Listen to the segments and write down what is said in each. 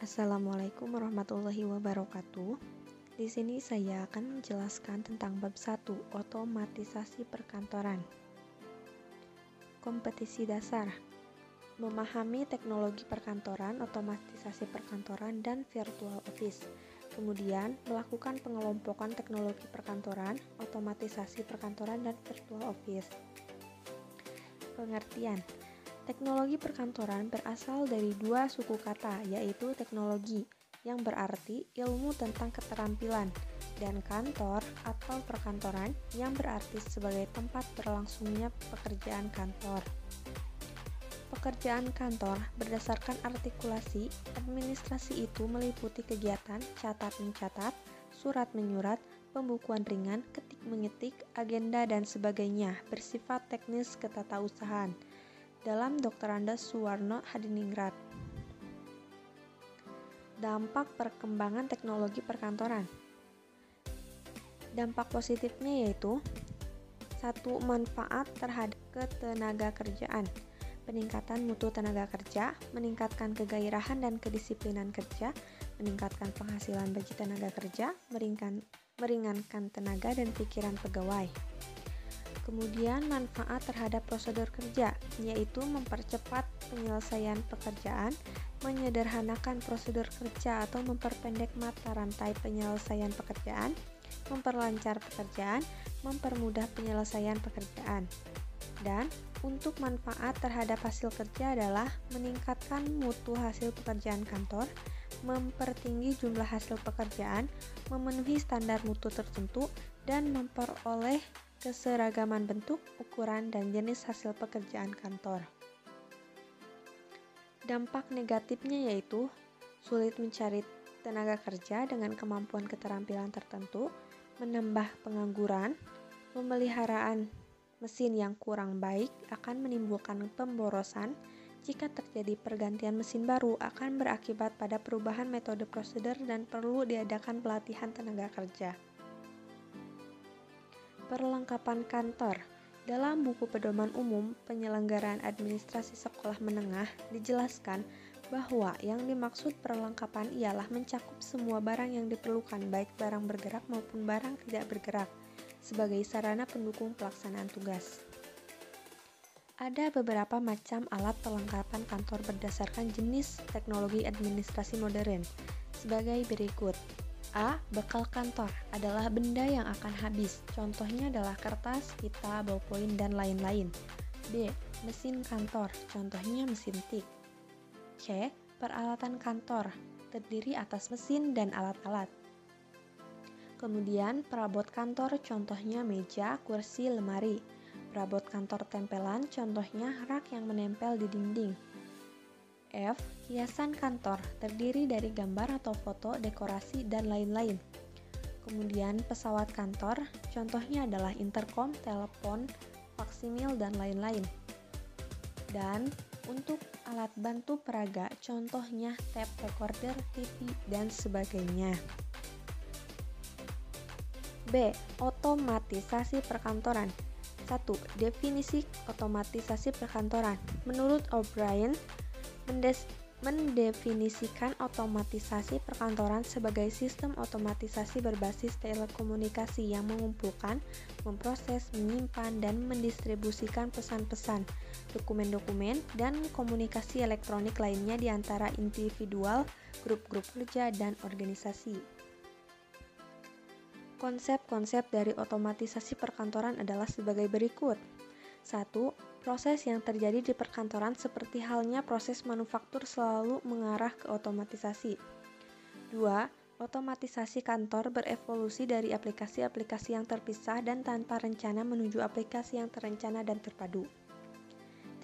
Assalamualaikum warahmatullahi wabarakatuh. Di sini saya akan menjelaskan tentang bab 1, otomatisasi perkantoran. Kompetisi dasar. Memahami teknologi perkantoran, otomatisasi perkantoran, dan virtual office. Kemudian, melakukan pengelompokan teknologi perkantoran, otomatisasi perkantoran, dan virtual office. Pengertian. Teknologi perkantoran berasal dari dua suku kata, yaitu teknologi, yang berarti ilmu tentang keterampilan, dan kantor atau perkantoran, yang berarti sebagai tempat berlangsungnya pekerjaan kantor. Pekerjaan kantor berdasarkan artikulasi, administrasi itu meliputi kegiatan catat-mencatat, surat-menyurat, pembukuan ringan, ketik-mengetik, agenda, dan sebagainya, bersifat teknis ketatausahaan. Dalam Dr. Andes Suwarno Hadiningrat. Dampak perkembangan teknologi perkantoran. Dampak positifnya yaitu 1. Manfaat terhadap ketenaga kerjaan, peningkatan mutu tenaga kerja, meningkatkan kegairahan dan kedisiplinan kerja, meningkatkan penghasilan bagi tenaga kerja, meringankan tenaga dan pikiran pegawai. Kemudian manfaat terhadap prosedur kerja, yaitu mempercepat penyelesaian pekerjaan, menyederhanakan prosedur kerja atau memperpendek mata rantai penyelesaian pekerjaan, memperlancar pekerjaan, mempermudah penyelesaian pekerjaan. Dan untuk manfaat terhadap hasil kerja adalah meningkatkan mutu hasil pekerjaan kantor, mempertinggi jumlah hasil pekerjaan, memenuhi standar mutu tertentu, dan memperoleh keseragaman bentuk, ukuran, dan jenis hasil pekerjaan kantor. Dampak negatifnya yaitu sulit mencari tenaga kerja dengan kemampuan keterampilan tertentu, menambah pengangguran, pemeliharaan mesin yang kurang baik akan menimbulkan pemborosan. Jika terjadi pergantian mesin baru akan berakibat pada perubahan metode prosedur dan perlu diadakan pelatihan tenaga kerja. Perlengkapan kantor. Dalam buku pedoman umum penyelenggaraan administrasi sekolah menengah dijelaskan bahwa yang dimaksud perlengkapan ialah mencakup semua barang yang diperlukan, baik barang bergerak maupun barang tidak bergerak, sebagai sarana pendukung pelaksanaan tugas. Ada beberapa macam alat perlengkapan kantor berdasarkan jenis teknologi administrasi modern, sebagai berikut. A. Bekal kantor adalah benda yang akan habis, contohnya adalah kertas, pita, ballpoint, dan lain-lain. B. Mesin kantor, contohnya mesin tik. C. Peralatan kantor, terdiri atas mesin dan alat-alat. Kemudian perabot kantor, contohnya meja, kursi, lemari. Perabot kantor tempelan, contohnya rak yang menempel di dinding. F. Hiasan kantor, terdiri dari gambar atau foto, dekorasi, dan lain-lain. Kemudian pesawat kantor, contohnya adalah intercom, telepon, faksimil, dan lain-lain. Dan untuk alat bantu peraga, contohnya tape recorder, TV, dan sebagainya. B. Otomatisasi perkantoran. 1. Definisi otomatisasi perkantoran. Menurut O'Brien, mendefinisikan otomatisasi perkantoran sebagai sistem otomatisasi berbasis telekomunikasi yang mengumpulkan, memproses, menyimpan, dan mendistribusikan pesan-pesan, dokumen-dokumen, dan komunikasi elektronik lainnya di antara individual, grup-grup kerja, dan organisasi. Konsep-konsep dari otomatisasi perkantoran adalah sebagai berikut. 1. Proses yang terjadi di perkantoran seperti halnya proses manufaktur selalu mengarah ke otomatisasi. 2. Otomatisasi kantor berevolusi dari aplikasi-aplikasi yang terpisah dan tanpa rencana menuju aplikasi yang terencana dan terpadu.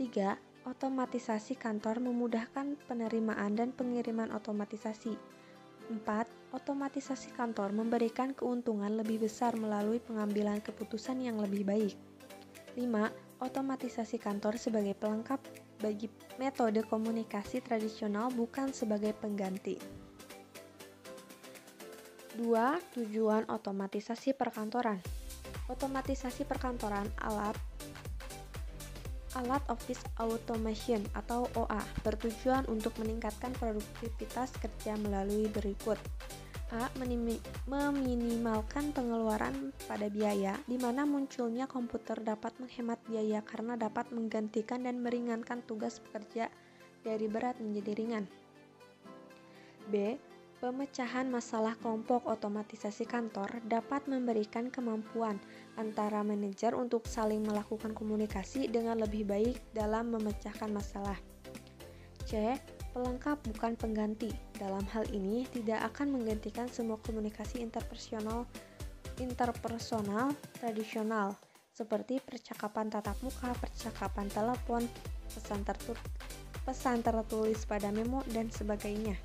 3. Otomatisasi kantor memudahkan penerimaan dan pengiriman otomatisasi. 4. Otomatisasi kantor memberikan keuntungan lebih besar melalui pengambilan keputusan yang lebih baik. 5. Otomatisasi kantor sebagai pelengkap bagi metode komunikasi tradisional, bukan sebagai pengganti. 2. Tujuan otomatisasi perkantoran. Otomatisasi perkantoran Alat Office Automation atau OA bertujuan untuk meningkatkan produktivitas kerja melalui berikut. A. Meminimalkan pengeluaran pada biaya, di mana munculnya komputer dapat menghemat biaya karena dapat menggantikan dan meringankan tugas pekerja dari berat menjadi ringan. B. Pemecahan masalah kelompok otomatisasi kantor dapat memberikan kemampuan antara manajer untuk saling melakukan komunikasi dengan lebih baik dalam memecahkan masalah. C. Pelengkap bukan pengganti. Dalam hal ini tidak akan menggantikan semua komunikasi interpersonal tradisional seperti percakapan tatap muka, percakapan telepon, pesan tertulis pada memo, dan sebagainya.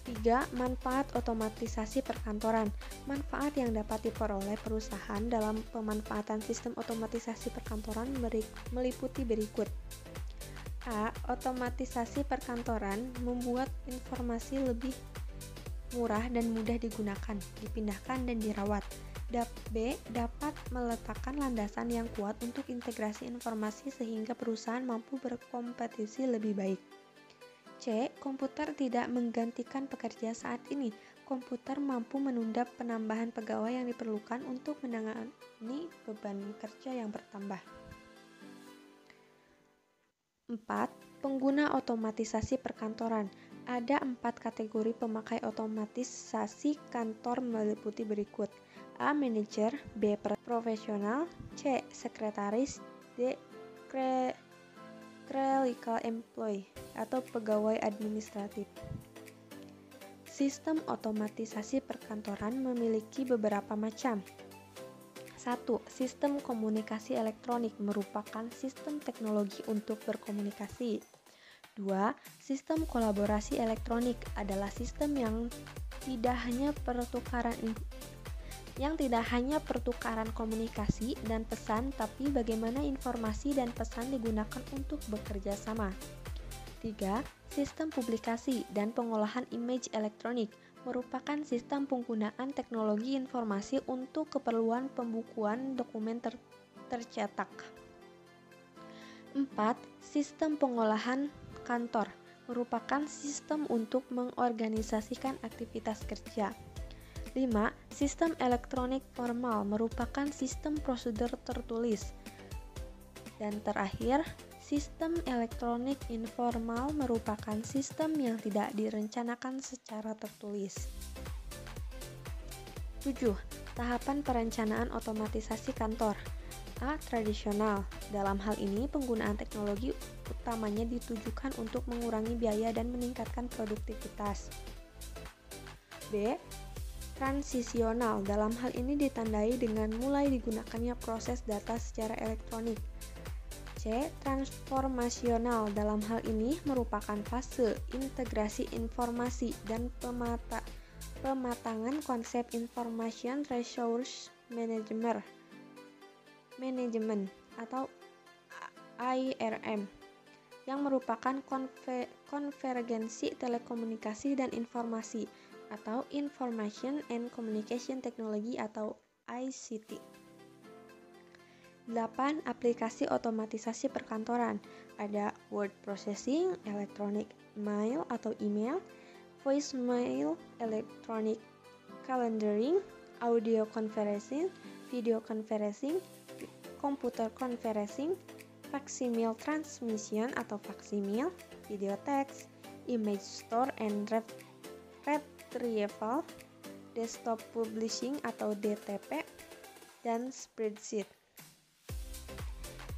3. Manfaat otomatisasi perkantoran. Manfaat yang dapat diperoleh perusahaan dalam pemanfaatan sistem otomatisasi perkantoran meliputi berikut. A. Otomatisasi perkantoran membuat informasi lebih murah dan mudah digunakan, dipindahkan, dan dirawat. B. Dapat meletakkan landasan yang kuat untuk integrasi informasi sehingga perusahaan mampu berkompetisi lebih baik. C. Komputer tidak menggantikan pekerja saat ini. Komputer mampu menunda penambahan pegawai yang diperlukan untuk menangani beban kerja yang bertambah. 4. Pengguna otomatisasi perkantoran. Ada 4 kategori pemakai otomatisasi kantor meliputi berikut. A. Manajer, B. Profesional, C. Sekretaris, D. Clerical employee atau pegawai administratif. Sistem otomatisasi perkantoran memiliki beberapa macam. 1. Sistem komunikasi elektronik merupakan sistem teknologi untuk berkomunikasi. 2. Sistem kolaborasi elektronik adalah sistem yang tidak hanya pertukaran komunikasi dan pesan, tapi bagaimana informasi dan pesan digunakan untuk bekerja sama. 3. Sistem publikasi dan pengolahan image elektronik merupakan sistem penggunaan teknologi informasi untuk keperluan pembukuan dokumen tercetak. 4. Sistem pengolahan kantor merupakan sistem untuk mengorganisasikan aktivitas kerja. 5. Sistem elektronik formal merupakan sistem prosedur tertulis. Dan terakhir, sistem elektronik informal merupakan sistem yang tidak direncanakan secara tertulis. 7. Tahapan perencanaan otomatisasi kantor. A. Tradisional. Dalam hal ini, penggunaan teknologi utamanya ditujukan untuk mengurangi biaya dan meningkatkan produktivitas. B. Transisional. Dalam hal ini ditandai dengan mulai digunakannya proses data secara elektronik. C. Transformasional. Dalam hal ini merupakan fase integrasi informasi dan pematangan konsep Information Resource Management atau IRM yang merupakan konvergensi telekomunikasi dan informasi atau Information and Communication Technology atau ICT. 8. Aplikasi otomatisasi perkantoran. Ada word processing, electronic mail atau email, voicemail, electronic calendaring, audio conferencing, video conferencing, computer conferencing, facsimile transmission atau facsimile, video text, image store and retrieval, desktop publishing atau DTP, dan spreadsheet.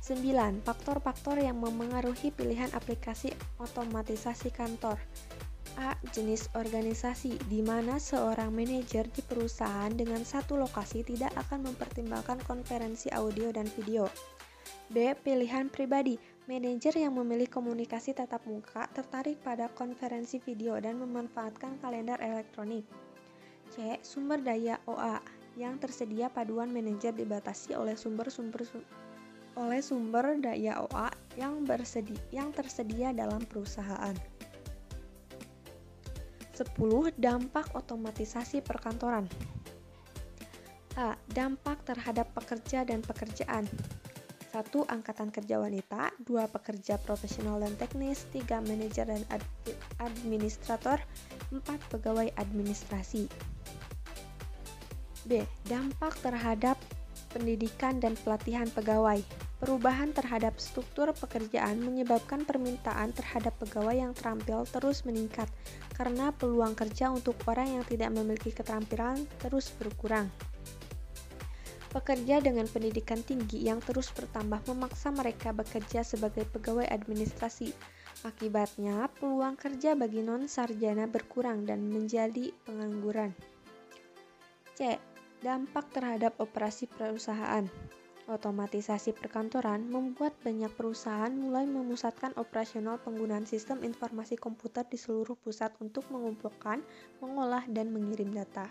9. Faktor-faktor yang memengaruhi pilihan aplikasi otomatisasi kantor. A. Jenis organisasi, di mana seorang manajer di perusahaan dengan satu lokasi tidak akan mempertimbangkan konferensi audio dan video. B. Pilihan pribadi, manajer yang memilih komunikasi tatap muka tertarik pada konferensi video dan memanfaatkan kalender elektronik. C. Sumber daya OA, yang tersedia paduan manajer dibatasi oleh sumber daya OA yang tersedia dalam perusahaan. 10. Dampak otomatisasi perkantoran. A. Dampak terhadap pekerja dan pekerjaan. 1. Angkatan kerja wanita, 2. Pekerja profesional dan teknis, 3. Manajer dan administrator, 4. Pegawai administrasi. B. Dampak terhadap pendidikan dan pelatihan pegawai. Perubahan terhadap struktur pekerjaan menyebabkan permintaan terhadap pegawai yang terampil terus meningkat karena peluang kerja untuk orang yang tidak memiliki keterampilan terus berkurang. Pekerja dengan pendidikan tinggi yang terus bertambah memaksa mereka bekerja sebagai pegawai administrasi. Akibatnya, peluang kerja bagi non-sarjana berkurang dan menjadi pengangguran. C. Dampak terhadap operasi perusahaan. Otomatisasi perkantoran membuat banyak perusahaan mulai memusatkan operasional penggunaan sistem informasi komputer di seluruh pusat untuk mengumpulkan, mengolah, dan mengirim data.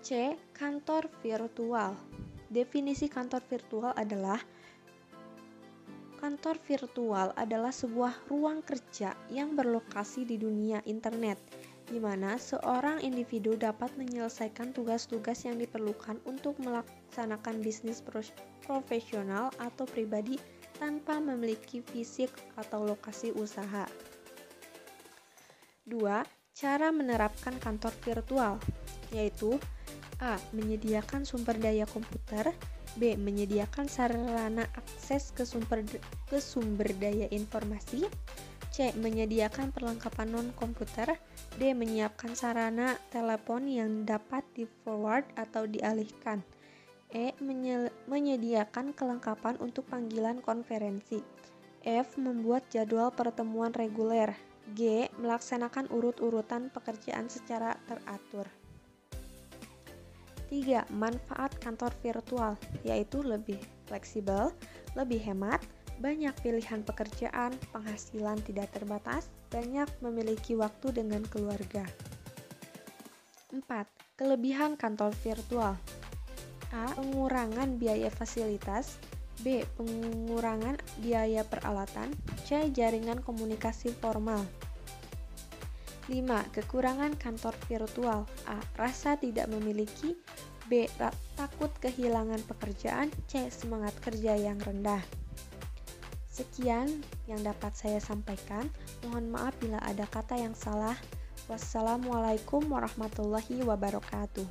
C. Kantor virtual. Definisi kantor virtual adalah sebuah ruang kerja yang berlokasi di dunia internet, di mana seorang individu dapat menyelesaikan tugas-tugas yang diperlukan untuk melaksanakan bisnis profesional atau pribadi tanpa memiliki fisik atau lokasi usaha. 2. Cara menerapkan kantor virtual, yaitu A. Menyediakan sumber daya komputer, B. Menyediakan sarana akses ke sumber daya informasi, C. Menyediakan perlengkapan non-komputer, D. Menyiapkan sarana telepon yang dapat di-forward atau dialihkan, E. Menyediakan kelengkapan untuk panggilan konferensi, F. Membuat jadwal pertemuan reguler, G. Melaksanakan urut-urutan pekerjaan secara teratur. 3. Manfaat kantor virtual, yaitu lebih fleksibel, lebih hemat, banyak pilihan pekerjaan, penghasilan tidak terbatas, banyak memiliki waktu dengan keluarga. 4. Kelebihan kantor virtual. A. Pengurangan biaya fasilitas, B. Pengurangan biaya peralatan, C. Jaringan komunikasi formal. 5. Kekurangan kantor virtual. A. Rasa tidak memiliki, B. Takut kehilangan pekerjaan, C. Semangat kerja yang rendah. Sekian yang dapat saya sampaikan. Mohon maaf bila ada kata yang salah. Wassalamualaikum warahmatullahi wabarakatuh.